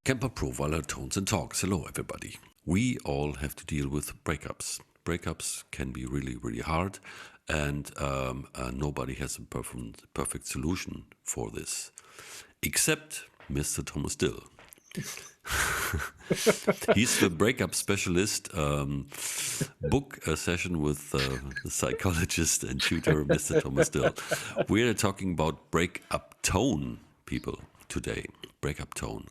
Kemper Profiler Tones and Talks. Hello, everybody. We all have to deal with breakups. Breakups can be really, really hard, and nobody has a perfect solution for this, except Mr. Thomas Dill. He's the breakup specialist. Book a session with the psychologist and tutor, Mr. Thomas Dill. We're talking about breakup tone, people, today. Breakup tone.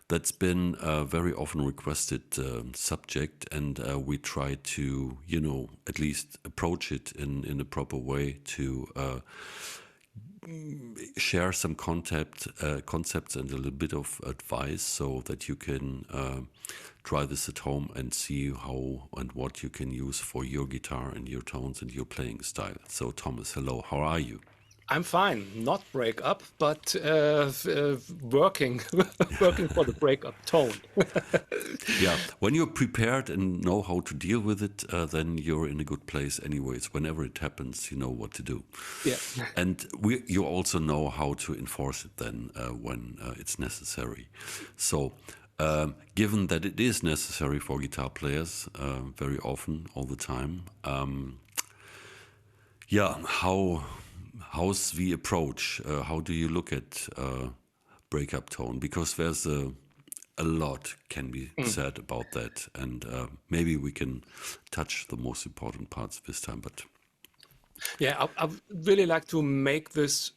That's been a very often requested subject, and we try to, at least approach it in a proper way to share some concepts and a little bit of advice so that you can try this at home and see how and what you can use for your guitar and your tones and your playing style. So Thomas, hello, how are you? I'm fine, not breakup, but working for the breakup tone. Yeah, when you're prepared and know how to deal with it, then you're in a good place anyways. Whenever it happens, you know what to do. Yeah. And you also know how to enforce it then when it's necessary. So given that it is necessary for guitar players very often, all the time, how's the approach? How do you look at breakup tone? Because there's a lot can be said about that, and maybe we can touch the most important parts this time. But Yeah, I really like to make this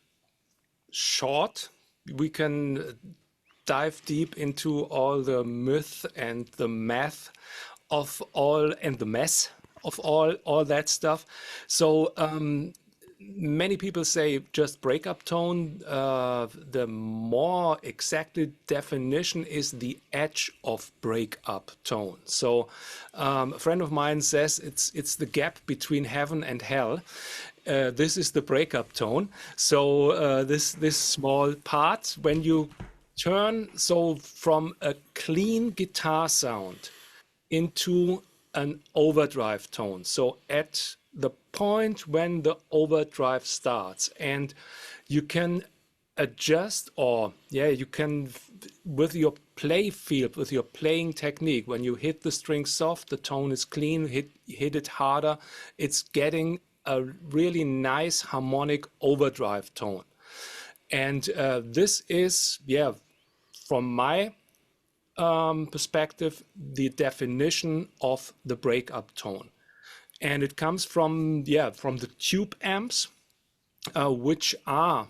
short. We can dive deep into all the myth and the math of all and the mess of all that stuff. So many people say just breakup tone. The more exact definition is the edge of breakup tone. So a friend of mine says it's the gap between heaven and hell. This is the breakup tone. So this small part, when you turn from a clean guitar sound into an overdrive tone. So at the point when the overdrive starts, and you can adjust, or you can, with your play field, with your playing technique, when you hit the string soft, the tone is clean, hit it harder, it's getting a really nice harmonic overdrive tone. And this is, from my perspective, the definition of the breakup tone. And it comes from the tube amps, which are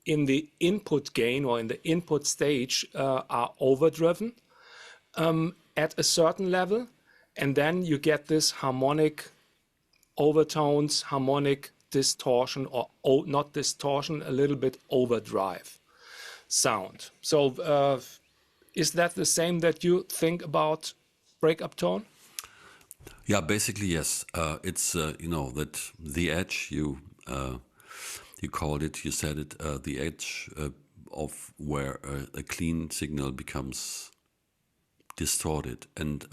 in the input gain or in the input stage are overdriven at a certain level. And then you get this harmonic overtones, harmonic distortion, or not distortion, a little bit overdrive sound. So is that the same that you think about breakup tone? yeah, basically yes. It's that the edge you called it, you said it, the edge of where a clean signal becomes distorted, and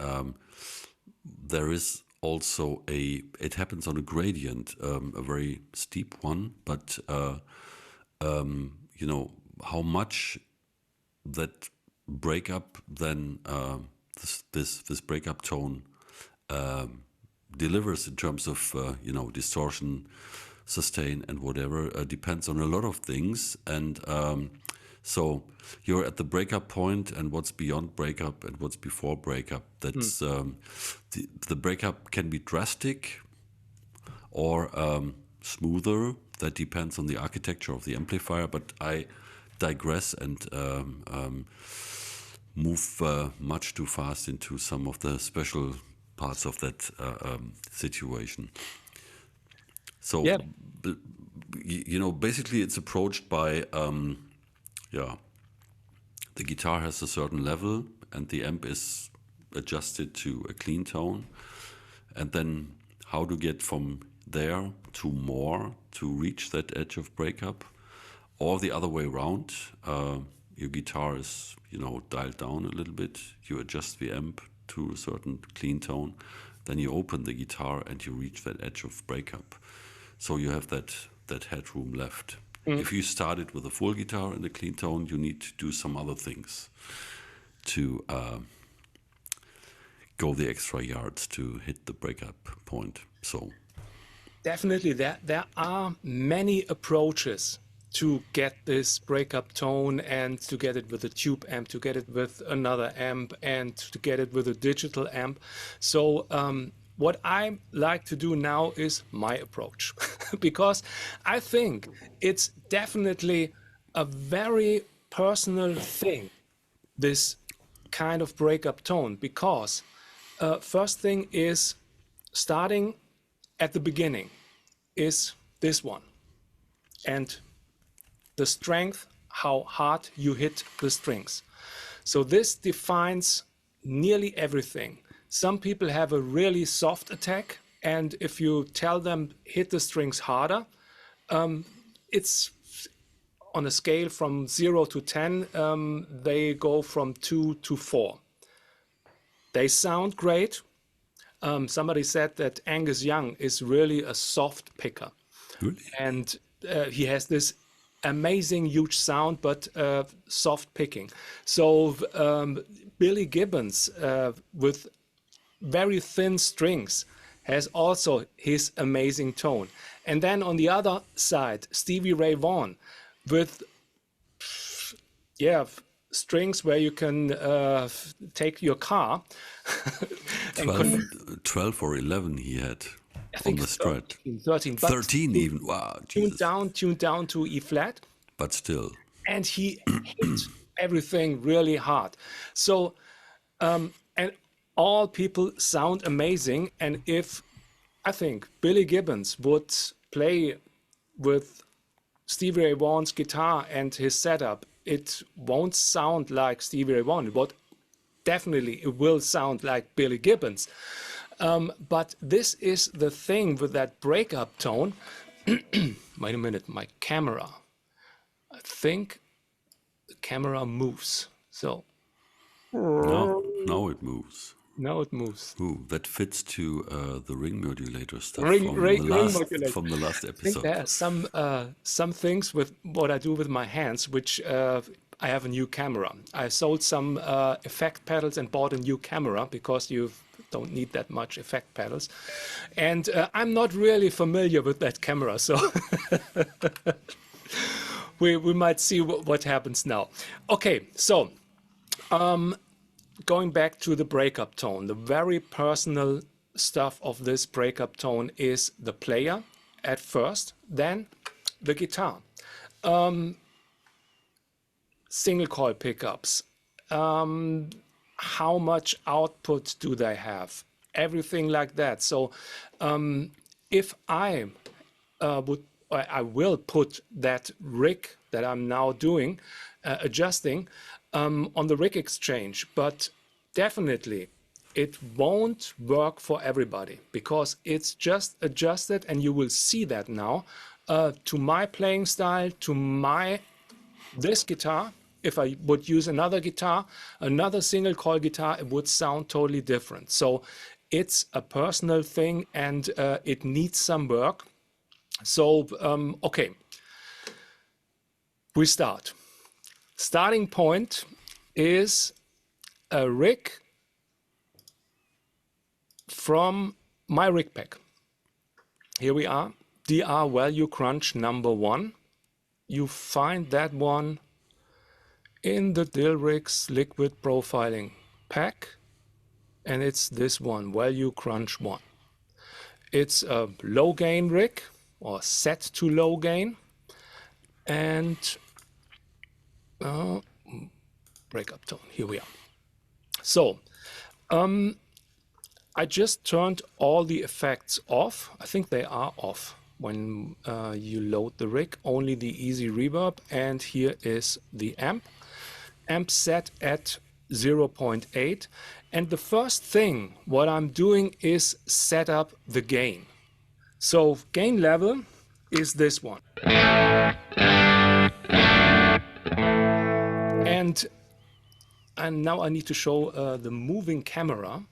there is also it happens on a gradient, a very steep one, but how much that breakup then this breakup tone delivers in terms of distortion, sustain, and whatever depends on a lot of things. And so you're at the breakup point, and what's beyond breakup and what's before breakup. That's the breakup can be drastic or smoother. That depends on the architecture of the amplifier. But I digress and move much too fast into some of the special parts of that situation. So, basically it's approached by, the guitar has a certain level and the amp is adjusted to a clean tone. And then how to get from there to more to reach that edge of breakup, or the other way around. Your guitar is, dialed down a little bit. You adjust the amp to a certain clean tone. Then you open the guitar and you reach that edge of breakup. So you have that headroom left. If you started with a full guitar and a clean tone, you need to do some other things to go the extra yards to hit the breakup point. So definitely there are many approaches to get this breakup tone, and to get it with a tube amp, to get it with another amp, and to get it with a digital amp. So what I like to do now is my approach, because I think it's definitely a very personal thing, this kind of breakup tone, because first thing is, starting at the beginning is this one, and the strength, how hard you hit the strings. So this defines nearly everything. Some people have a really soft attack, and if you tell them hit the strings harder, it's on a scale from 0 to 10, they go from 2 to 4. They sound great. Somebody said that Angus Young is really a soft picker. really, And he has this amazing huge sound, but soft picking. So Billy Gibbons with very thin strings has also his amazing tone. And then on the other side, Stevie Ray Vaughan with strings where you can take your car and 12 or 11 he had I on think the strat. 13, but 13 even. Wow, Jesus. tuned down to E flat, But still, and he hit everything really hard. So, and all people sound amazing. And if I think Billy Gibbons would play with Stevie Ray Vaughan's guitar and his setup, it won't sound like Stevie Ray Vaughan. It will sound like Billy Gibbons. But this is the thing with that breakup tone. Wait a minute, my camera. I think the camera moves. So now it moves. now it moves. Ooh, that fits to the ring modulator stuff Ring modulator. from the last I think episode. there are some things with what I do with my hands, which I have a new camera. I sold some effect pedals and bought a new camera because you don't need that much effect pedals. And I'm not really familiar with that camera, so we might see what happens now. Okay, so going back to the breakup tone, the very personal stuff of this breakup tone is the player at first, then the guitar. Single coil pickups, how much output do they have, everything like that. So if I will put that rig that I'm now doing, adjusting on the rig exchange, but definitely it won't work for everybody, because it's just adjusted, and you will see that now to my playing style, to this guitar. If I would use another guitar, another single coil guitar, it would sound totally different. So it's a personal thing, and it needs some work. So, okay, we start. Starting point is a rig from my rig pack. Here we are, DR Value Crunch number 1. You find that one in the Dill Rigs Liquid Profiling pack, and it's this one, Value Crunch 1. It's a low gain rig, or set to low gain, and breakup tone, here we are. So I just turned all the effects off. I think they are off when you load the rig, only the easy reverb, and here is the amp set at 0.8. And the first thing what I'm doing is set up the gain. So gain level is this one. And now I need to show the moving camera.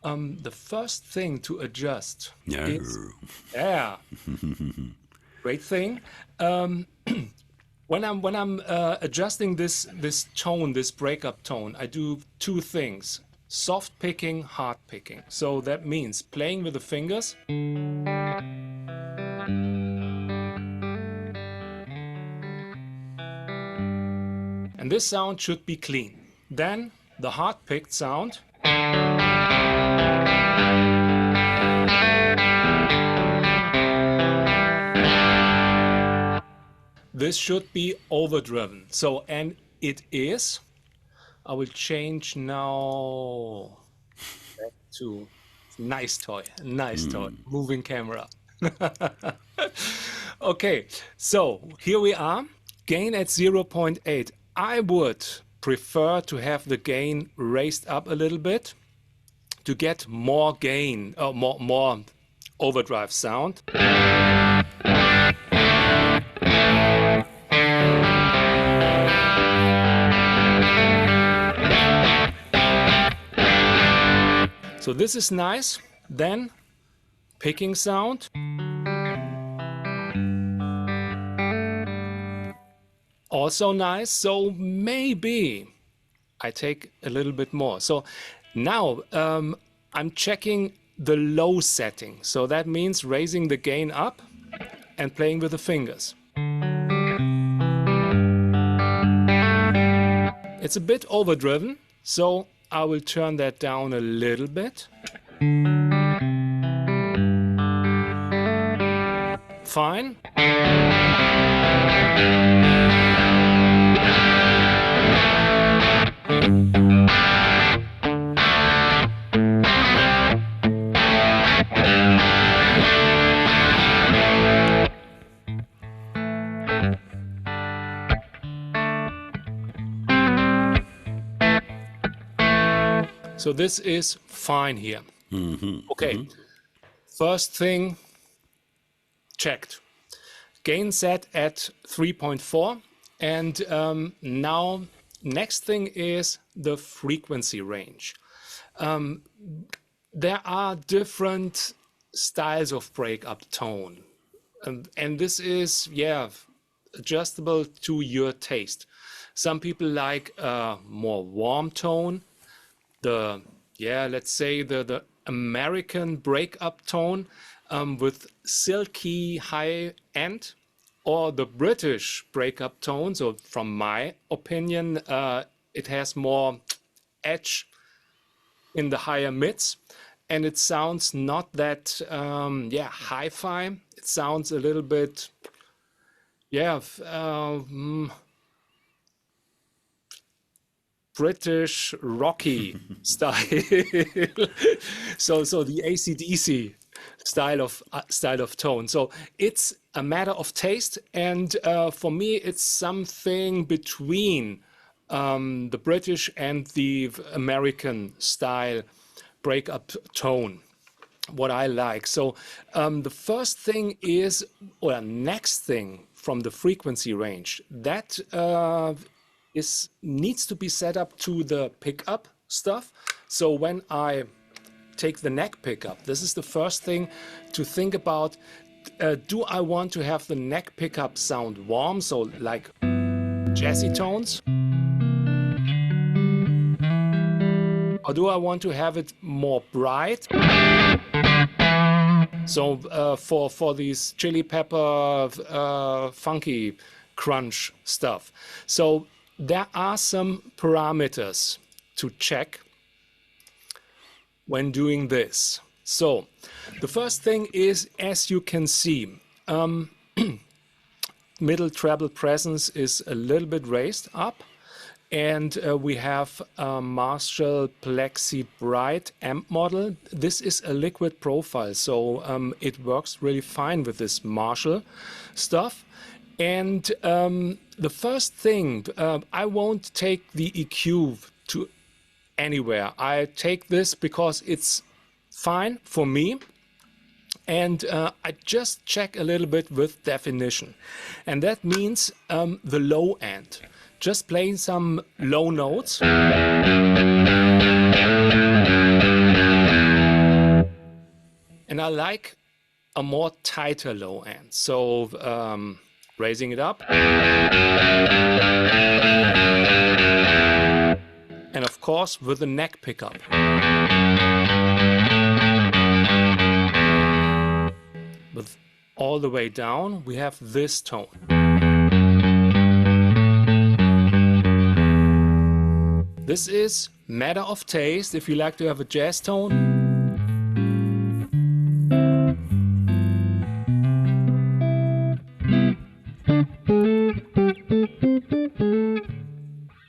The first thing to adjust is, great thing. When I'm adjusting this tone, this breakup tone, I do two things: soft picking, hard picking. So that means playing with the fingers, and this sound should be clean. Then the hard picked sound. This should be overdriven. So, and it is. I will change now back to nice toy, moving camera. Okay, so here we are, gain at 0.8. I would prefer to have the gain raised up a little bit to get more gain, more overdrive sound. So this is nice. Then picking sound. Also nice. So maybe I take a little bit more. So now I'm checking the low setting. So that means raising the gain up and playing with the fingers. It's a bit overdriven, so I will turn that down a little bit. Fine. So this is fine here. Okay, first thing checked. Gain set at 3.4. And now next thing is the frequency range. There are different styles of breakup tone. And this is, yeah, adjustable to your taste. Some people like a more warm tone. Let's say the American breakup tone with silky high end, or the British breakup tone. So from my opinion, it has more edge in the higher mids, and it sounds not that hi-fi. It sounds a little bit British rocky style. So the AC/DC style of tone. So it's a matter of taste, and for me, it's something between the British and the American style breakup tone. What I like. So the first thing is, or next thing from the frequency range, that needs to be set up to the pickup stuff. So when I take the neck pickup, this is the first thing to think about. Do I want to have the neck pickup sound warm, so like jazzy tones? Or do I want to have it more bright? So for these chili pepper funky crunch stuff. So there are some parameters to check when doing this. So the first thing is, as you can see, middle treble presence is a little bit raised up. And we have a Marshall Plexi Bright amp model. This is a liquid profile, so it works really fine with this Marshall stuff. And the first thing, I won't take the EQ to anywhere. I take this because it's fine for me. And I just check a little bit with definition. And that means the low end. Just playing some low notes. And I like a more tighter low end. So raising it up. And of course, with the neck pickup. With all the way down, we have this tone. This is matter of taste. If you like to have a jazz tone,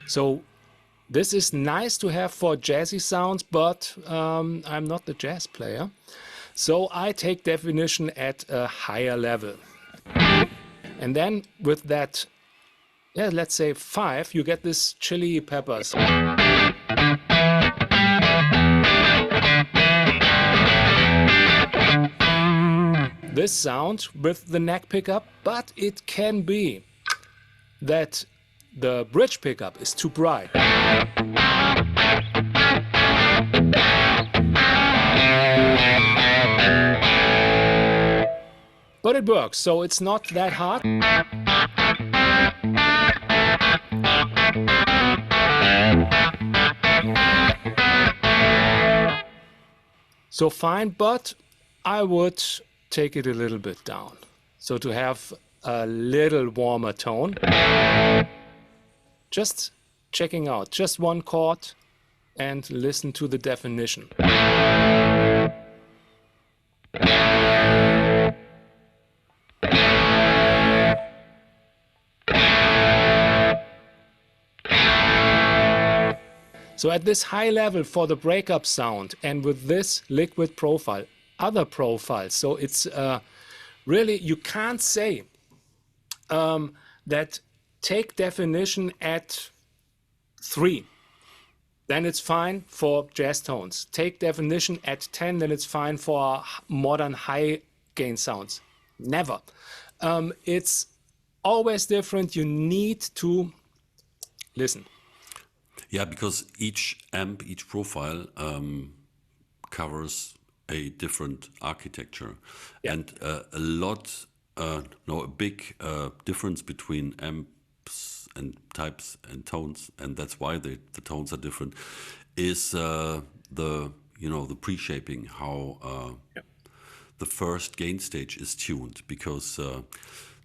so this is nice to have for jazzy sounds, but I'm not the jazz player. So I take definition at a higher level. And then with that, yeah, let's say 5, you get this chili peppers. This sound with the neck pickup, but it can be that the bridge pickup is too bright. But it works, so it's not that hard. So fine, but I would take it a little bit down. So to have a little warmer tone. Just checking out, just one chord and listen to the definition. So at this high level for the breakup sound and with this liquid profile, other profiles, so it's really, you can't say that take definition at 3, then it's fine for jazz tones. Take definition at 10, then it's fine for modern high gain sounds. Never. It's always different. You need to listen. Yeah, because each amp, each profile covers a different architecture. Yeah. And a big difference between amps and types and tones, and that's why the tones are different, is the pre-shaping, how the first gain stage is tuned, because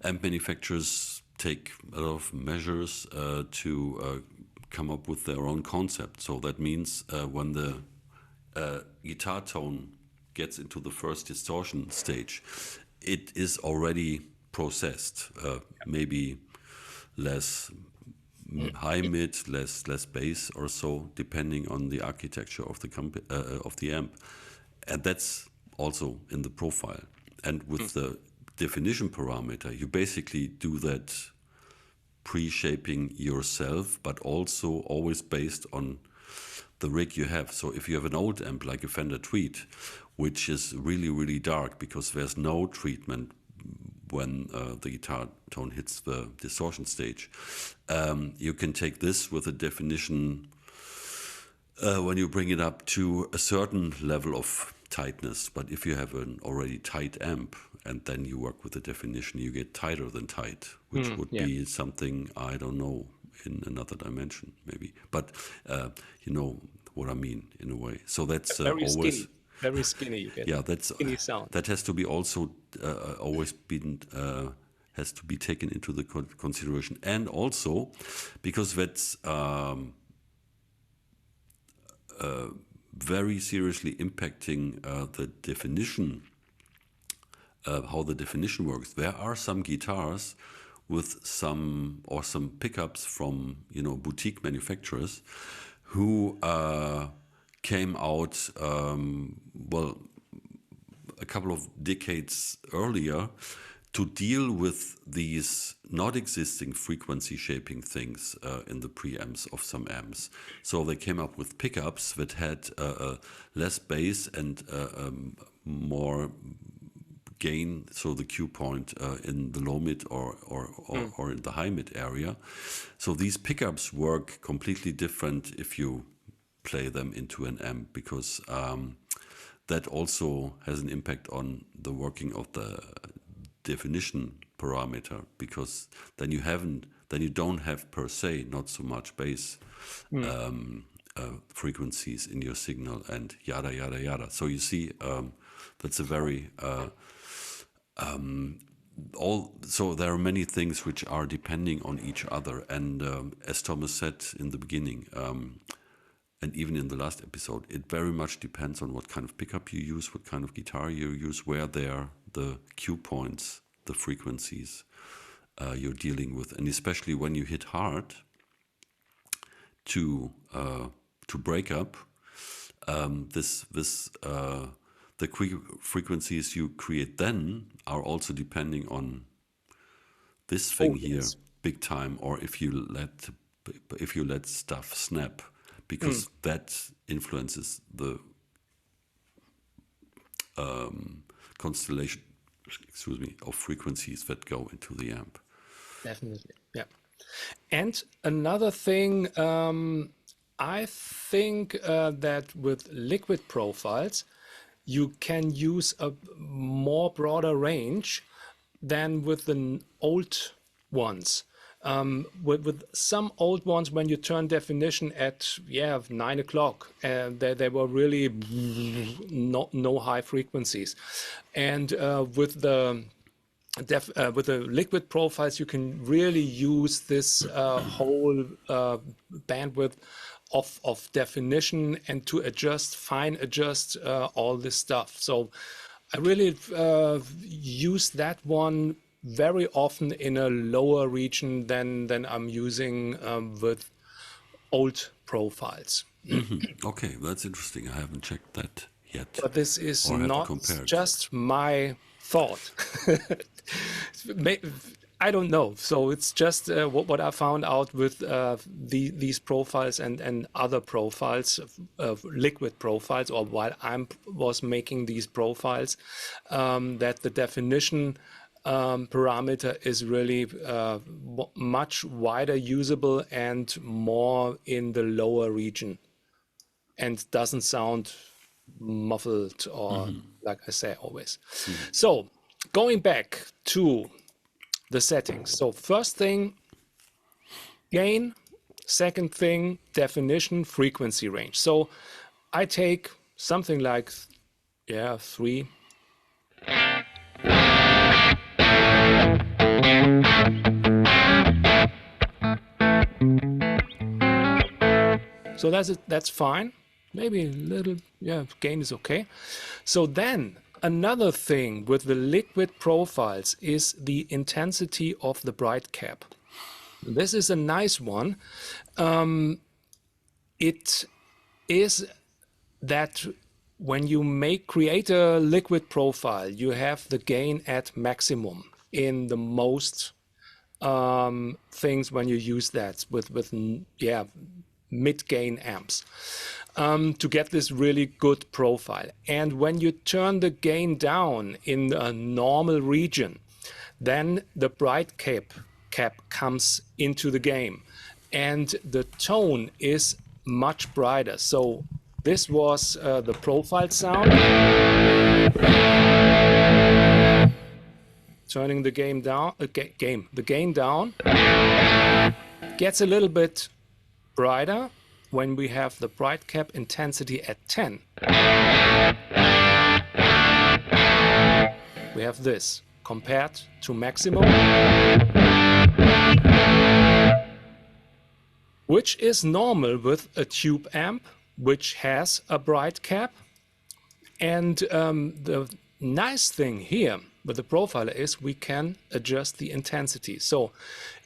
amp manufacturers take a lot of measures to come up with their own concept. So that means when the guitar tone gets into the first distortion stage, it is already processed, maybe less high mid, less bass or so, depending on the architecture of the amp, and that's also in the profile. And with the definition parameter, you basically do that pre-shaping yourself, but also always based on the rig you have. So if you have an old amp like a Fender Tweed, which is really, really dark because there's no treatment when the guitar tone hits the distortion stage, you can take this with a definition when you bring it up to a certain level of tightness. But if you have an already tight amp and then you work with the definition, you get tighter than tight, which would be something, I don't know, in another dimension maybe. But you know what I mean in a way. So that's very always skinny. Very skinny, you get. Yeah, that's skinny sound. That has to be also always been has to be taken into the consideration, and also because that's very seriously impacting the definition, how the definition works. There are some guitars with some pickups from boutique manufacturers who came out a couple of decades earlier to deal with these not existing frequency shaping things in the preamps of some amps. So they came up with pickups that had less bass and more gain, so the cue point in the low mid or in the high mid area. So these pickups work completely different if you play them into an amp, because that also has an impact on the working of the definition parameter, because then you don't have per se not so much bass frequencies in your signal and yada yada yada. So you see, that's a very so there are many things which are depending on each other, and as Thomas said in the beginning, and even in the last episode, it very much depends on what kind of pickup you use, what kind of guitar you use, where they're the cue points, the frequencies you're dealing with, and especially when you hit hard to break up, the frequencies you create then are also depending on this thing here, big time, or if you let stuff snap, because that influences the constellation, of frequencies that go into the amp. Definitely, yeah. And another thing, I think that with liquid profiles, you can use a more broader range than with the old ones. With some old ones, when you turn definition at 9 o'clock, they were really no high frequencies, and with the liquid profiles, you can really use this whole bandwidth of definition and to fine adjust all this stuff. So I really use that one very often in a lower region than I'm using with old profiles. Okay, that's interesting. I haven't checked that yet. But this is not compared. just my thought. I don't know. So it's just what I found out with these profiles and other profiles, liquid profiles, or while I was making these profiles, that the definition parameter is really much wider usable and more in the lower region, and doesn't sound muffled or like I say always. So going back to the settings. So first thing, gain. Second thing, definition, frequency range. So I take something like 3. So that's fine. Maybe a little, gain is okay. So then another thing with the liquid profiles is the intensity of the bright cap. This is a nice one. It is that when you create a liquid profile, you have the gain at maximum in the most things when you use that with mid-gain amps to get this really good profile. And when you turn the gain down in a normal region, then the bright cap comes into the game and the tone is much brighter. So this was the profile sound. Turning the gain down, gets a little bit brighter when we have the bright cap intensity at 10. We have this compared to maximum, which is normal with a tube amp which has a bright cap. And the nice thing here with the profiler is we can adjust the intensity. So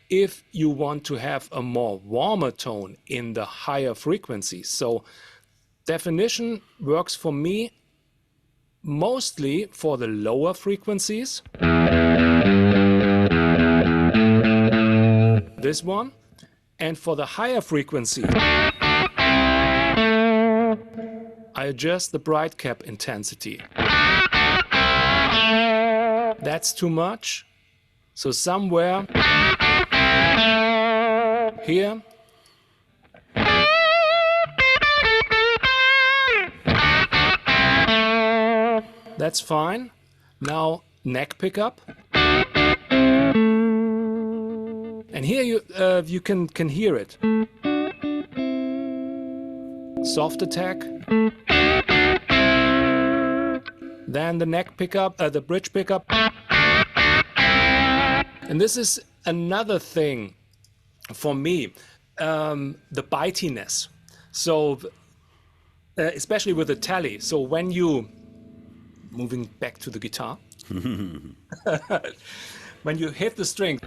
if you want to have a more warmer tone in the higher frequencies, so definition works for me mostly for the lower frequencies. This one. And for the higher frequency, I adjust the bright cap intensity. That's too much. So somewhere here. That's fine. Now neck pickup. And here you can hear it. Soft attack. Then the neck pickup, the bridge pickup. And this is another thing for me, the bitiness. So especially with the tally. So when you, moving back to the guitar, when you hit the string,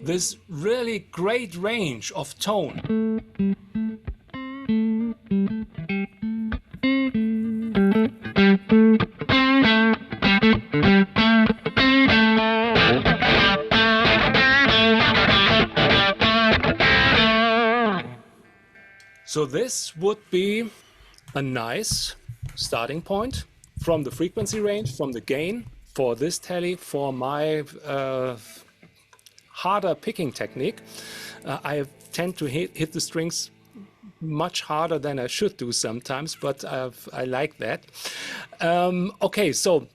this really great range of tone. So this would be a nice starting point from the frequency range, from the gain for this tally, for my harder picking technique. I tend to hit the strings much harder than I should do sometimes, but I like that. Okay, so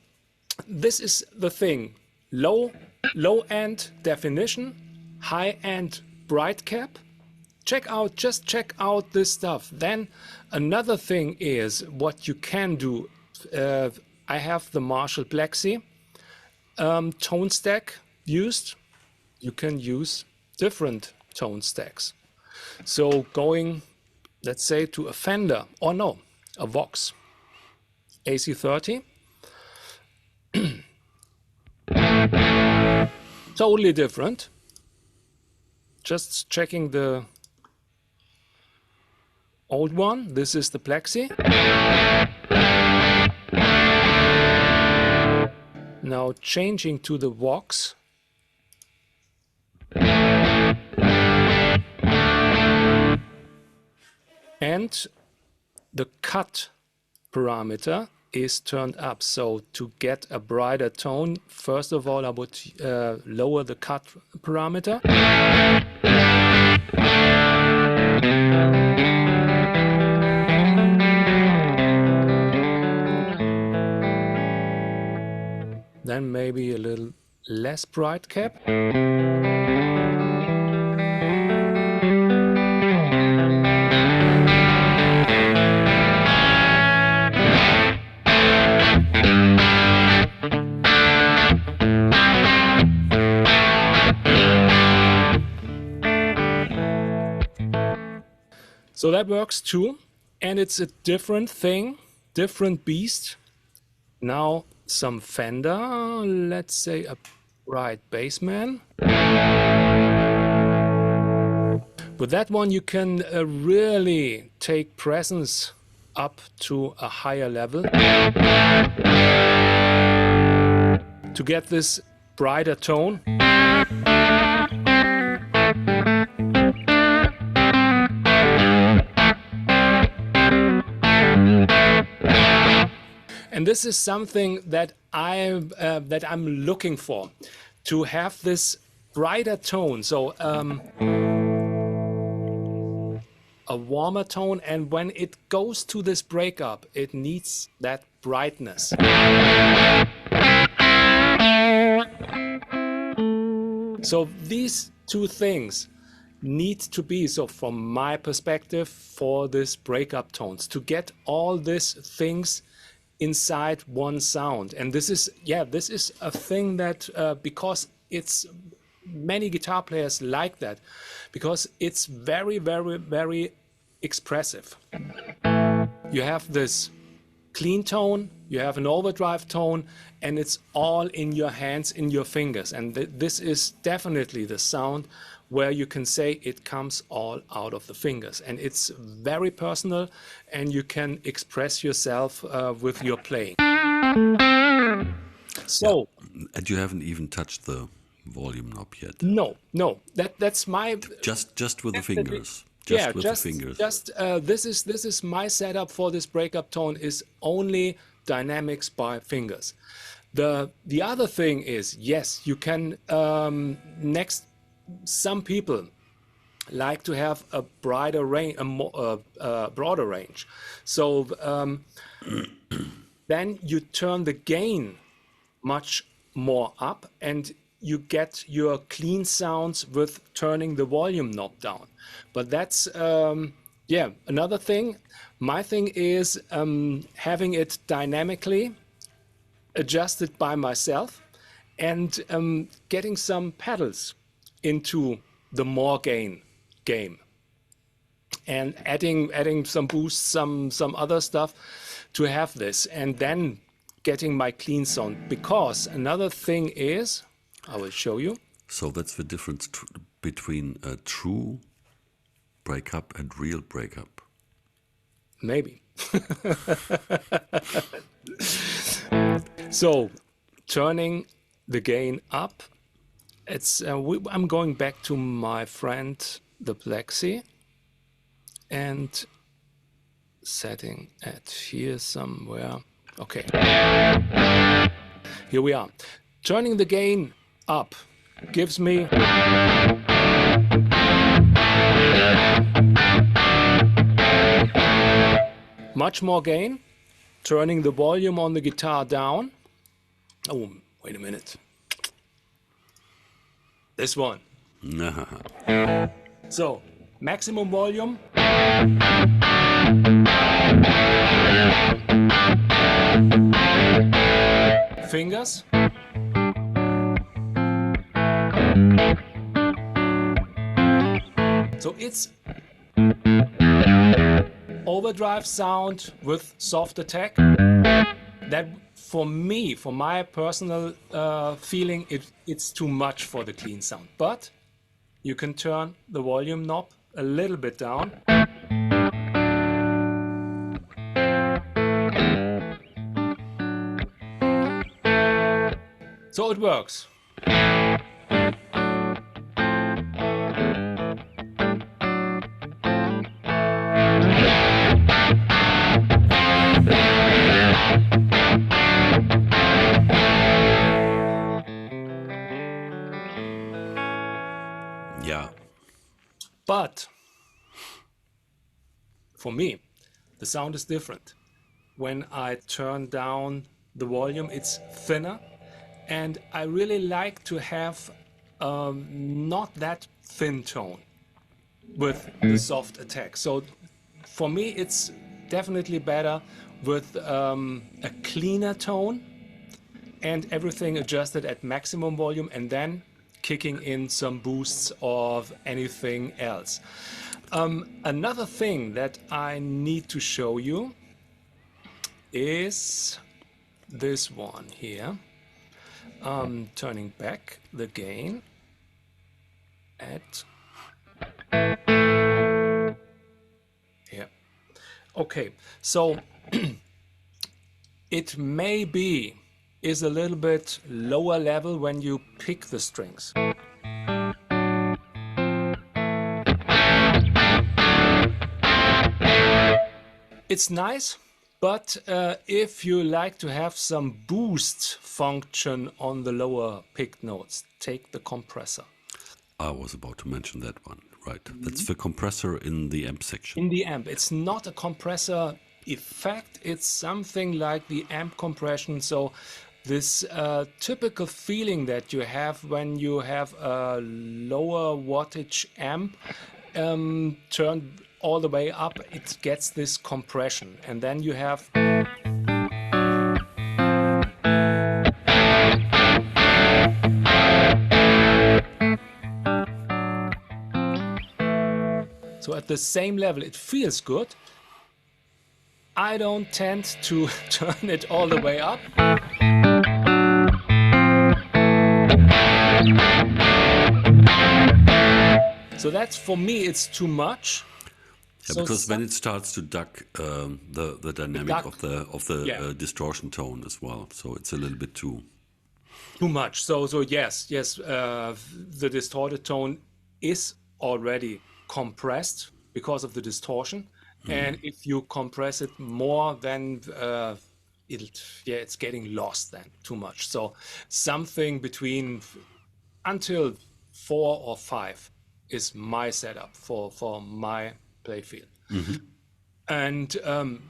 this is the thing. Low end definition, high end bright cap. Just check out this stuff. Then another thing is what you can do. I have the Marshall Plexi tone stack used. You can use different tone stacks. So going, let's say, to a Fender, or no, a Vox AC30. Totally different. Just checking the old one. This is the Plexi. Now changing to the Vox. And the cut parameter is turned up. So to get a brighter tone, first of all, I would lower the cut parameter. Then maybe a little less bright cap. So that works too, and it's a different thing, different beast. Now some Fender, let's say a bright bassman. With that one you can really take presence up to a higher level to get this brighter tone. And this is something that I'm looking for, to have this brighter tone. So a warmer tone, and when it goes to this breakup, it needs that brightness. So these two things need to be, so from my perspective, for this breakup tones, to get all these things inside one sound. And this is a thing that because it's many guitar players like that, because it's very, very, very expressive. You have this clean tone, you have an overdrive tone, and it's all in your hands, in your fingers. And this is definitely the sound where you can say it comes all out of the fingers, and it's very personal, and you can express yourself with your playing. So, and you haven't even touched the volume knob yet. No, that's my just with the fingers. This is my setup for this breakup tone, is only dynamics by fingers. The other thing is, yes, you can some people like to have a broader range, broader range. So then you turn the gain much more up, and you get your clean sounds with turning the volume knob down. But that's yeah, another thing. My thing is having it dynamically adjusted by myself, and getting some pedals into the more gain game, and adding some boosts, some other stuff to have this, and then getting my clean sound. Because another thing is, I will show you. So that's the difference between a true breakup and real breakup. Maybe. So turning the gain up, it's I'm going back to my friend the Plexi and setting at here somewhere. Okay, here we are. Turning the gain up gives me much more gain. Turning the volume on the guitar down. Oh, wait a minute. This one. So, maximum volume. Fingers. So it's overdrive sound with soft attack. That, for me, for my personal feeling, it's too much for the clean sound. But you can turn the volume knob a little bit down. So it works. Yeah. But for me, the sound is different. When I turn down the volume, it's thinner, and I really like to have not that thin tone with the soft attack. So for me, it's definitely better with a cleaner tone and everything adjusted at maximum volume, and then kicking in some boosts of anything else. Another thing that I need to show you is this one here. Turning back the gain at here. Okay, so it maybe is a little bit lower level when you pick the strings. It's nice, but if you like to have some boost function on the lower picked notes, take the compressor. I was about to mention that one, right? That's the compressor in the amp section. In the amp, it's not a compressor effect, it's something like the amp compression. So this typical feeling that you have when you have a lower wattage amp turned all the way up, it gets this compression, and then you have so at the same level it feels good. I don't tend to turn it all the way up. So that's, for me, it's too much. Yeah, So because when it starts to duck the dynamic of the distortion tone as well, so it's a little bit too much. So yes, the distorted tone is already compressed because of the distortion, and if you compress it more, then it's getting lost then too much. So something between until 4 or 5 is my setup for my play field. Mm-hmm. And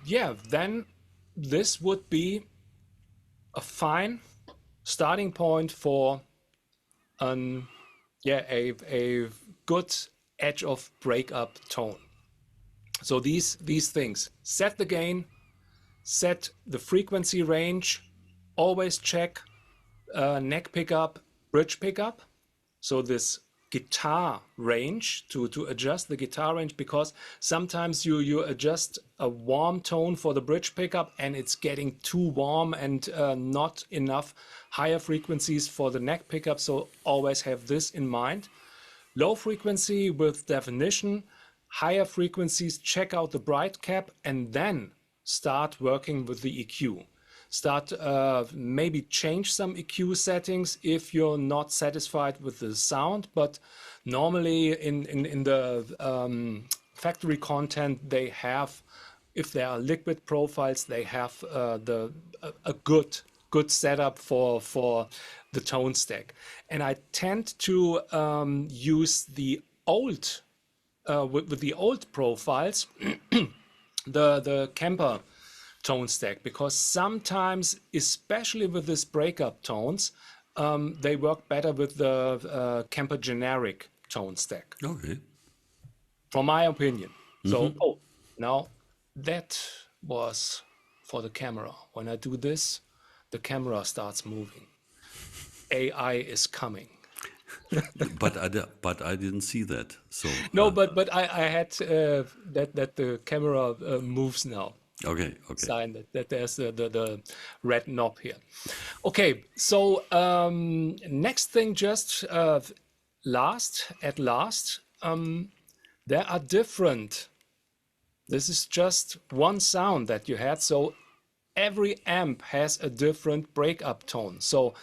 yeah, then this would be a fine starting point for an a good edge of breakup tone. So these things: set the gain, set the frequency range, always check neck pickup, bridge pickup. So this guitar range, to adjust the guitar range, because sometimes you adjust a warm tone for the bridge pickup and it's getting too warm and not enough higher frequencies for the neck pickup. So always have this in mind. Low frequency with definition, higher frequencies, check out the bright cap, and then start working with the EQ. Start maybe change some EQ settings if you're not satisfied with the sound, but normally in the factory content they have, if there are liquid profiles, they have a good setup for the tone stack. And I tend to use the old with the old profiles the Kemper tone stack, because sometimes, especially with this breakup tones, they work better with the Kemper generic tone stack, Okay. from my opinion. So, Mm-hmm. oh, now that was for the camera. When I do this, the camera starts moving. AI is coming. But I didn't see that. So No, but I had that the camera moves now. okay, okay. Sign that there's the red knob here. Okay, so next thing, just last, there are different. This is just one sound that you had. So every amp has a different breakup tone. So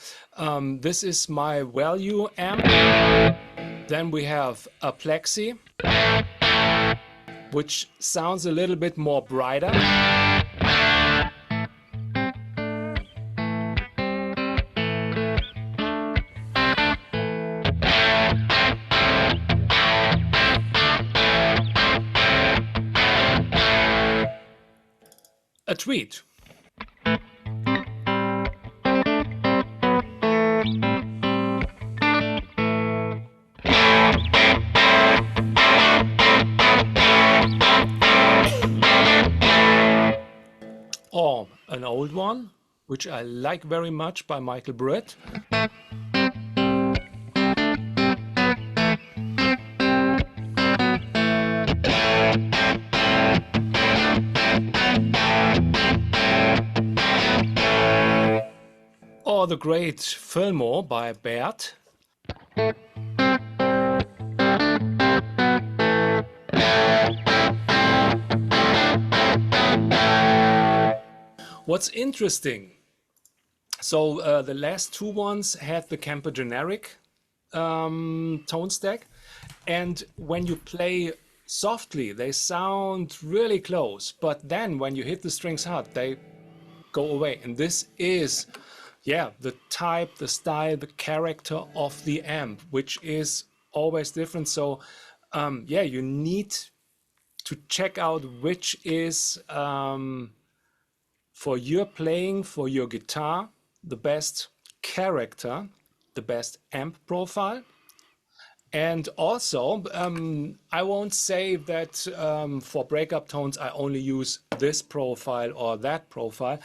this is my value amp. Then we have a plexi, which sounds a little bit more brighter. A tweet. Or an old one, which I like very much, by Michael Britt. Or the great Fillmore by Bert. What's interesting, so the last two ones had the Kemper generic tone stack, and when you play softly, they sound really close, but then when you hit the strings hard, they go away. And this is, yeah, the type, the style, the character of the amp, which is always different. So yeah, you need to check out which is for your playing, for your guitar, the best character, the best amp profile. And also, I won't say that for breakup tones I only use this profile or that profile.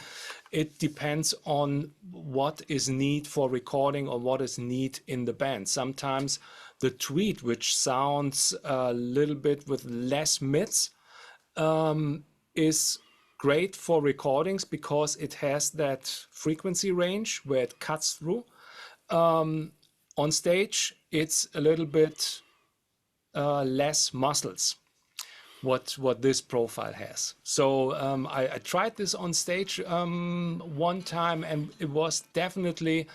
It depends on what is needed for recording or what is needed in the band. Sometimes the tweet, which sounds a little bit with less mids, is great for recordings because it has that frequency range where it cuts through. On stage, it's a little bit less muscles, what this profile has. So I tried this on stage one time, and it was definitely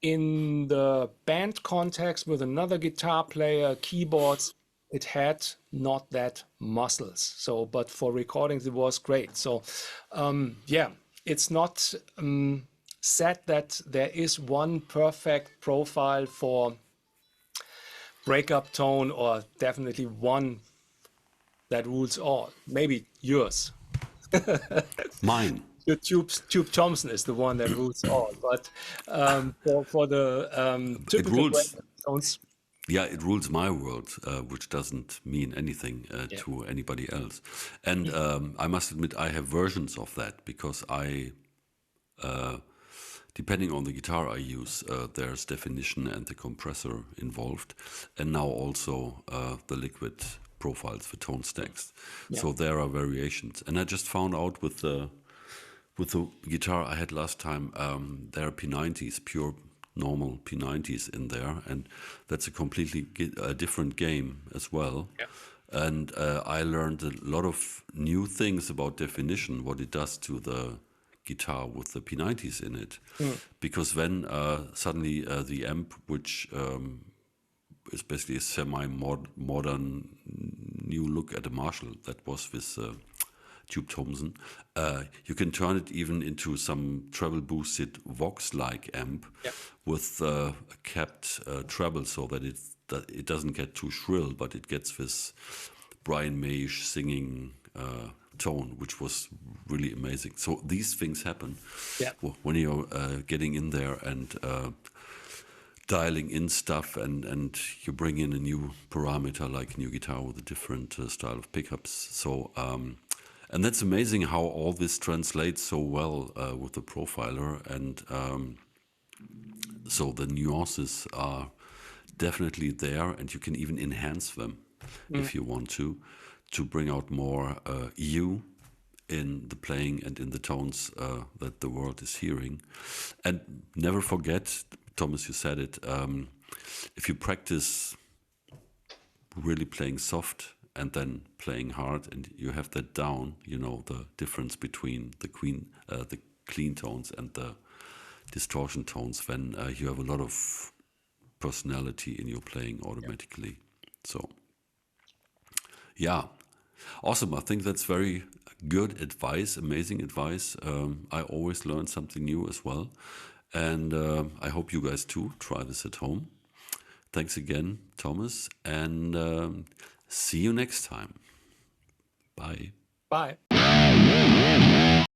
in the band context with another guitar player, keyboards, it had not that muscles. So, but for recordings, it was great. So, yeah, it's not said that there is one perfect profile for breakup tone, or definitely one that rules all. Maybe yours. Mine. Your Tube Thompson is the one that rules all, but for the It typical rules. breakup tones, Yeah, it rules my world, which doesn't mean anything yeah, to anybody else. And I must admit, I have versions of that because depending on the guitar I use, there's definition and the compressor involved, and now also the liquid profiles, the tone stacks. yeah, So there are variations. And I just found out with the guitar I had last time, there are P90s, pure normal P90s in there, and that's a completely different game as well. yeah, And I learned a lot of new things about definition, what it does to the guitar with the P90s in it. Because then suddenly the amp, which is basically a semi-modern new look at a Marshall that was with Tube Thompson. You can turn it even into some treble boosted Vox-like amp yeah, with a capped treble so that it doesn't get too shrill, but it gets this Brian May-ish singing tone, which was really amazing. So these things happen yeah, when you're getting in there and dialing in stuff, and you bring in a new parameter like a new guitar with a different style of pickups. So and that's amazing how all this translates so well with the profiler, and so the nuances are definitely there, and you can even enhance them if you want to bring out more you in the playing and in the tones that the world is hearing. And never forget, Thomas, you said it, if you practice really playing soft and then playing hard and you have that down, you know, the difference between the clean tones and the distortion tones, then you have a lot of personality in your playing automatically. So yeah, awesome. I think that's very good advice, amazing advice. I always learn something new as well. And I hope you guys too try this at home. Thanks again, Thomas, and see you next time. Bye. bye.